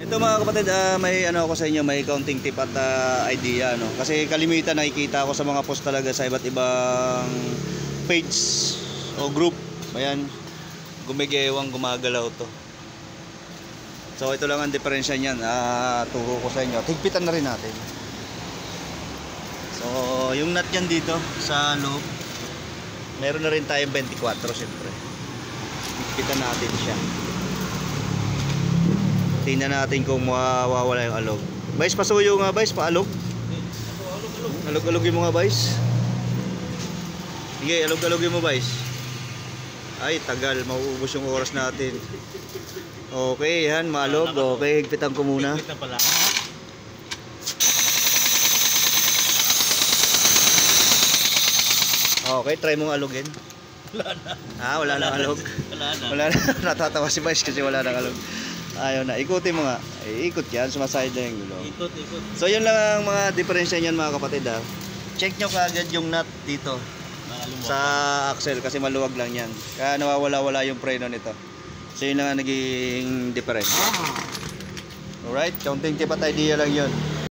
Ito mga kapatid, may ano ako sa inyo, may counting tip at idea, no? Kasi kalimitan nakikita ako sa mga post talaga sa iba't ibang page o group. Ayan, gumigewang, gumagalaw to. So ito lang ang diferensya niyan. Turo ko sa inyo. Higpitan na rin natin. So yung nut yan dito sa loob, meron na rin tayong 24 siyempre. Higpitan natin siya. Tingnan natin kung mawawala yung alog. Guys, pasuyo nga guys, paalog. Alog-alogin mo nga guys. Sige, alog-alogin mo guys. Ay, tagal, mauubos yung oras natin. Okay, yan, maalog. Okay, higpitan ko muna. Okay, try mong alogin. Wala na. Wala nang alog. Wala na. Natatawa si Vice kasi wala nang alog. Ayaw na. Ikutin mo nga. Ikot yan. Sumaside na yung gulo. Ikot. So yun lang ang mga diferensya niyan mga kapatid ha. Check nyo kaagad yung nut dito sa axle kasi maluwag lang yan. Kaya nawawala-wala yung preno nito. So yun lang ang naging diferensya. Alright. Counting tip at idea lang yun.